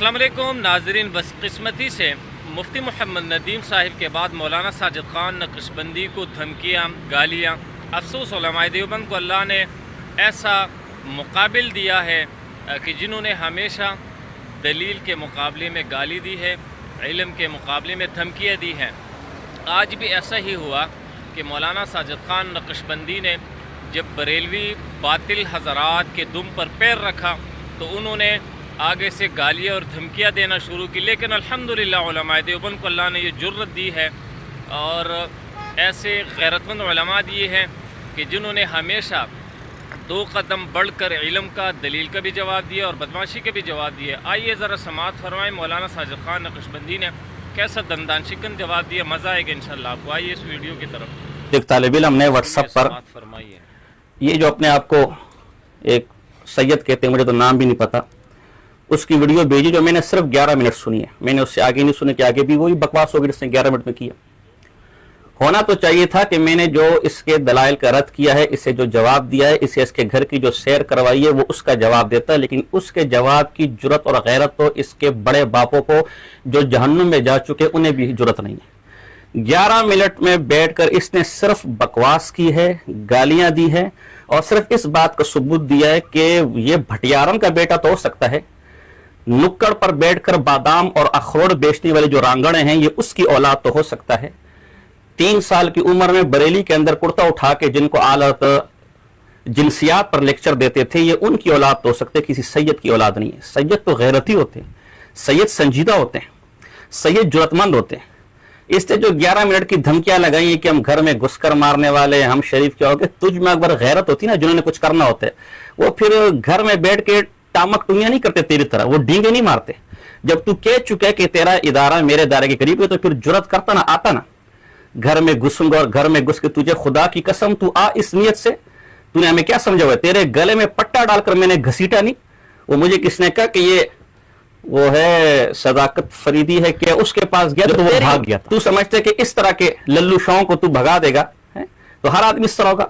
अस्सलाम वालेकुम नाजरीन। बदकिस्मती से मुफ्ती मोहम्मद नदीम साहिब के बाद मौलाना साजिद ख़ान नक्शबंदी को धमकियाँ, गालियाँ। अफसोस उलमाए देवबंद को अल्लाह ने ऐसा मुकाबिल दिया है कि जिन्होंने हमेशा दलील के मुकाबले में गाली दी है, इल्म के मुकाबले में धमकियाँ दी हैं। आज भी ऐसा ही हुआ कि मौलाना साजिद ख़ान नक्शबंदी ने जब बरेलवी बातिल हज़रात के दुम पर पैर रखा तो उन्होंने आगे से गालियाँ और धमकियाँ देना शुरू की। लेकिन अल्हम्दुलिल्लाह उलमाए देवबंद को अल्लाह ने ये जुर्रत दी है और ऐसे गैरतमंद उलमा दिए हैं कि जिन्होंने हमेशा 2 कदम बढ़कर इल्म का, दलील का भी जवाब दिया और बदमाशी का भी जवाब दिया। आइए ज़रा समाअत फरमाएँ मौलाना साजिद ख़ान नक्शबंदी ने कैसा दंदान शिकन जवाब दिया। मज़ा आएगा इंशाअल्लाह आपको। आइए इस वीडियो की तरफ। एक तालिब इल्म ने व्हाट्सएप पर फरमाइए। ये जो अपने आप को एक सैयद कहते हैं, मुझे तो नाम भी नहीं पता, उसकी वीडियो भेजी जो मैंने सिर्फ 11 मिनट सुनी है। मैंने उससे आगे नहीं सुनी कि आगे भी वही बकवास होगी जिसने 11 मिनट में किया। होना तो चाहिए था कि मैंने जो इसके दलाइल का रद्द किया है, इसे जो जवाब दिया है, इसे इसके घर की जो सैर करवाई है वो उसका जवाब देता है। लेकिन उसके जवाब की जुर्रत और गैरत तो इसके बड़े बापों को जो जहन्नुम में जा चुके उन्हें भी जुर्रत नहीं है। 11 मिनट में बैठकर इसने सिर्फ बकवास की है, गालियां दी है और सिर्फ इस बात का सबूत दिया है कि ये भटियारन का बेटा तो हो सकता है, नुक्कड़ पर बैठकर बादाम और अखरोट बेचने वाले जो रांगड़े हैं ये उसकी औलाद तो हो सकता है। 3 साल की उम्र में बरेली के अंदर कुर्ता उठा के जिनको आलत जिनसियात पर लेक्चर देते थे ये उनकी औलाद तो हो सकते है, किसी सैयद की औलाद नहीं है। सैयद तो गैरती होते हैं, सैयद संजीदा होते हैं, सैयद जुर्रतमंद होते हैं। इससे जो 11 मिनट की धमकियां लगाई है कि हम घर में घुसकर मारने वाले, हम शरीफ क्या हो गए, तुझ में अकबर गैरत होती ना, जिन्होंने कुछ करना होता है वो फिर घर में बैठ के टामक टुइयां नहीं करते तेरी तरह, वो डींगे नहीं मारते। जब तू कह चुका है कि तेरा इदारा मेरे दायरे के करीब है तो फिर जुर्रत करता ना, आता ना, घर में घुसूंगा और घर में घुस के तुझे खुदा की कसम तू आ इस नियत से, तूने हमें क्या समझा हुआ है, तेरे गले में पट्टा डालकर मैंने घसीटा नहीं। वो मुझे किसने कहा कि ये वो है सदाकत फरीदी है, क्या उसके पास गया तो वो भाग गया। तू समझते कि इस तरह के लल्लू शाहों को तू भगा देगा है? तो हर आदमी इस तरह होगा।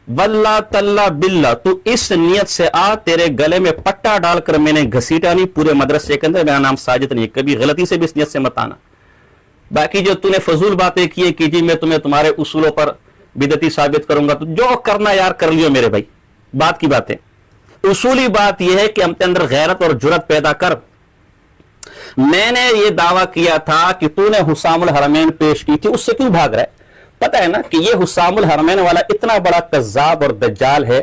वल्ला तल्ला बिल्ला तू इस नियत से आ, तेरे गले में पट्टा डालकर मैंने घसीटा नहीं, पूरे मदरसे के अंदर मेरा नाम साजिद नहीं, कभी गलती से भी इस नियत से मत आना। बाकी जो तूने फजूल बातें की है कि जी मैं तुम्हें तुम्हारे उसूलों पर बिदती साबित करूंगा, तो जो करना यार कर लियो मेरे भाई। बात की बात है, उसूली बात यह है कि हम अंदर गैरत और जुर्रत पैदा कर। मैंने ये दावा किया था कि तूने हुसामुल हरमैन पेश की थी, उससे क्यों भाग रहा है? पता है ना कि ये हुसामुल हरमैन वाला इतना बड़ा कज़्ज़ाब और दज्जाल है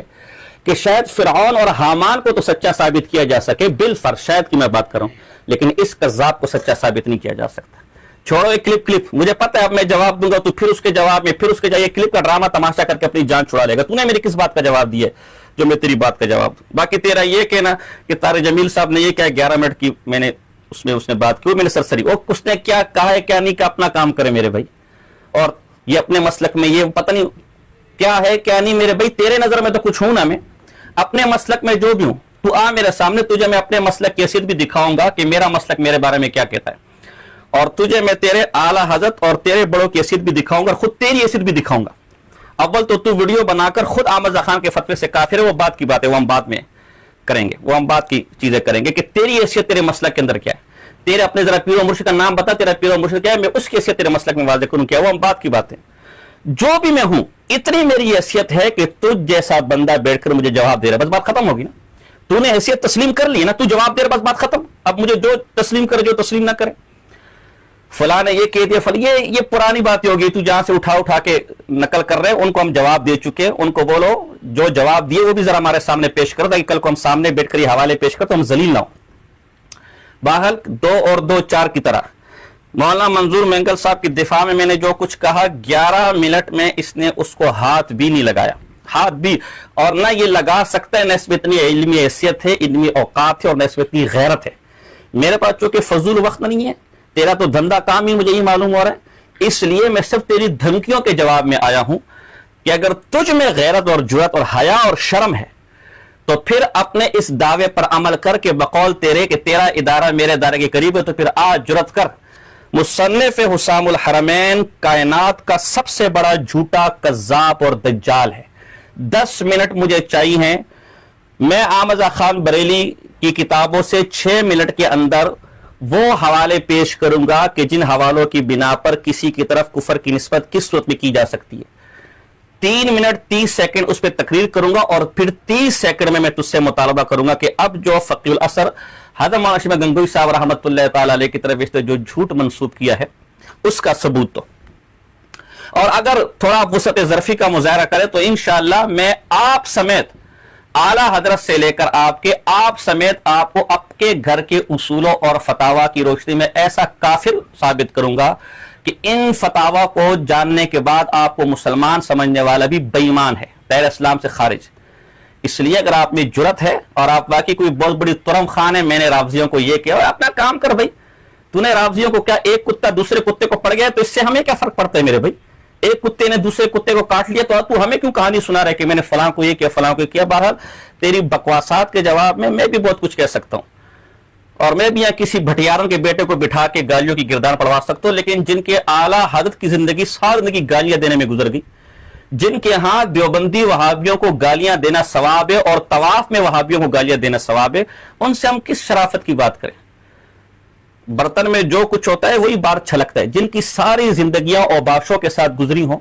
कि शायद फिरऔन और हामान को तो सच्चा साबित किया जा सके, बिलफर्ज शायद की मैं बात करूं, लेकिन इस कज़्ज़ाब को सच्चा साबित नहीं किया जा सकता। छोड़ो ये क्लिप, मुझे पता है अब मैं जवाब दूंगा तो फिर उसके जवाब में फिर उसके जाइए क्लिप का ड्रामा तमाशा करके अपनी जान छुड़ा लेगा। तूने मेरी किस बात का जवाब दिया जो मैं तेरी बात का जवाब। बाकी तेरा ये कहना कि तारे जमील साहब ने ये क्या 11 मिनट की मैंने उसमें उसने बात की, मैंने सरसरी, वो उसने क्या कहा है क्या नहीं कहा, अपना काम करे मेरे भाई। और ये अपने मसलक में ये पता नहीं क्या है क्या नहीं मेरे भाई, तेरे नजर में तो कुछ हूं ना, मैं अपने मसलक में जो भी हूं, तू आ मेरे सामने, तुझे मैं अपने मसलक की हैसियत भी दिखाऊंगा कि मेरा मसलक मेरे बारे में क्या कहता है, और तुझे मैं तेरे आला हजरत और तेरे बड़ों की हैसियत भी दिखाऊंगा, खुद तेरी हैसियत भी दिखाऊंगा। अव्वल तो तू वीडियो बनाकर खुद अहमद रज़ा खान के फतवे से काफिर है, वो बात की बात है, वो हम बाद में करेंगे, वो हम बात की चीजें करेंगे कि तेरी हैसियत तेरे मसलक के अंदर क्या है। तेरे अपने जरा पीर और मुर्शिद का नाम बता, तेरा पीर और मुर्शिद क्या है, मैं उसकी हैसियत तेरे मसलक में वाज़ेह करूं क्या, वो हम बात की बात है। जो भी मैं हूं इतनी मेरी हैसियत है कि तुझ जैसा बंदा बैठकर मुझे जवाब दे रहा है, बस बात खत्म होगी ना। तूने हैसियत तस्लीम कर ली ना, तू जवाब दे रहा, बस बात खत्म। अब मुझे जो तस्लीम करे जो तस्लीम ना करे, फला ने ये कह दिया, फल ये पुरानी बात होगी, तू जहां से उठा के नकल कर रहे हैं उनको हम जवाब दे चुके, उनको बोलो जो जवाब दिए वो भी जरा हमारे सामने पेश कर, ताकि कल को हम सामने बैठकर ये हवाले पेश कर तो हम जलील ना हो। बाहर 2 और 2 4 की तरह मौलाना मंजूर मैंगल साहब की दिफा में मैंने जो कुछ कहा, 11 मिनट में इसने उसको हाथ भी नहीं लगाया, हाथ भी, और ना ये लगा सकता है, न इसमें इतनी इल्मी हैसियत है, इल्मी औकात है, और न इसमें इतनी गैरत है। मेरे पास चूंकि फजूल वक्त नहीं है, तेरा तो धंधा काम ही मुझे ही मालूम हो रहा है, इसलिए मैं सिर्फ तेरी धमकियों के जवाब में आया हूं कि अगर तुझ में गैरत और जुर्रत और हया और शर्म है तो फिर अपने इस दावे पर अमल करके बकौल तेरे कि तेरा इदारा मेरे दायरे के करीब है, तो फिर आज जुर्रत कर। मुसन्निफ हुसामुल हरमैन कायनात का सबसे बड़ा झूठा कज़्ज़ाब और दज्जाल है। 10 मिनट मुझे चाहिए हैं, मैं अहमद रज़ा खान बरेली की किताबों से 6 मिनट के अंदर وہ حوالے پیش کروں گا کہ جن حوالوں کی بنا پر کسی کی طرف کفر کی نسبت کس صورت میں کی جا سکتی ہے. 3 منٹ 30 سیکنڈ اس پہ تقریر کروں گا اور پھر 30 سیکنڈ میں تجھ سے مطالبہ کروں گا کہ اب جو فقیہ الاثر حضرت مولانا شیخ گنگوہی صاحب رحمۃ اللہ تعالی علیہ کی طرف اس نے جو جھوٹ منسوب کیا ہے اس کا ثبوت دو. اور اگر تھوڑا وسعت ظرفی کا مظاہرہ کرے تو انشاءاللہ میں آپ سمیت اعلیٰ حضرت سے لے کر آپ سمیت آپ کو آپ کے گھر کے اصولوں اور فتاوا کی روشنی میں ایسا کافر ثابت کروں گا کہ ان فتاوا کو جاننے کے بعد آپ کو مسلمان سمجھنے والا بھی بے ایمان ہے، دائرہ اسلام سے خارج. اس لیے اگر آپ میں جرت ہے اور آپ واقعی کوئی بہت بڑی ترم خان ہے، میں نے رافضیوں کو یہ کیا، اپنا کام کر بھائی. تو نے رافضیوں کو کیا ایک کتا دوسرے کتے کو پڑ گیا تو اس سے ہمیں کیا فرق پڑتا ہے میرے بھائی؟ ایک کتے نے دوسرے کتے کو کاٹ لیا تو ہمیں کیوں کہانی سنا رہے کہ میں نے فلاں کو یہ کیا فلاں کو یہ کیا. بہرحال تیری بکواسات کے جواب میں بھی بہت کچھ کہہ سکتا ہوں، اور میں بھی یہاں کسی بھٹیارن کے بیٹے کو بٹھا کے گالیوں کی گردان پڑوا سکتا ہوں، لیکن جن کے اعلیٰ حضرت کی زندگی ساری زندگی گالیاں دینے میں گزر گئی، جن کے ہاں دیوبندی وہابیوں کو گالیاں دینا ثواب ہے اور طواف میں وہابیوں کو گالیاں دینا ثواب ہے، ان سے ہم کس شرافت کی بات کریں؟ برتن میں جو کچھ ہوتا ہے وہی بار چھلکتا ہے. جن کی ساری زندگیاں اوباشوں کے ساتھ گزری ہوں،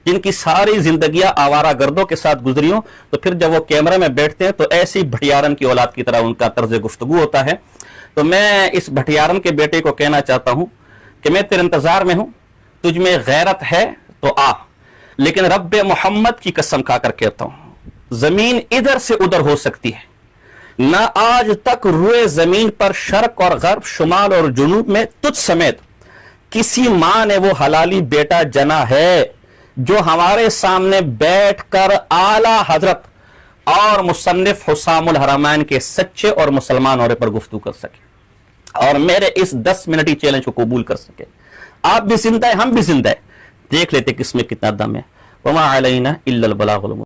جن کی ساری زندگیاں آوارہ گردوں کے ساتھ گزری ہوں، تو پھر جب وہ کیمرے میں بیٹھتے ہیں تو ایسی بھٹیارن کی اولاد کی طرح ان کا طرز گفتگو ہوتا ہے. تو میں اس بھٹیارن کے بیٹے کو کہنا چاہتا ہوں کہ میں تیرے انتظار میں ہوں، تجھ میں غیرت ہے تو آ، لیکن رب محمد کی قسم کھا کر کہتا ہوں زمین ادھر سے ادھر ہو سکتی ہے، نہ آج تک روئے زمین پر شرق اور غرب، شمال اور جنوب میں تجھ سمیت کسی ماں نے وہ حلالی بیٹا جنا ہے جو ہمارے سامنے بیٹھ کر اعلیٰ حضرت اور مصنف حسام الحرمین کے سچے اور مسلمان ہونے پر گفتگو کر سکے اور میرے اس 10 منٹی چیلنج کو قبول کر سکے. آپ بھی زندہ ہیں، ہم بھی زندہ ہیں، دیکھ لیتے کس میں کتنا دم ہے. وما علینا الا البلاغ المبین.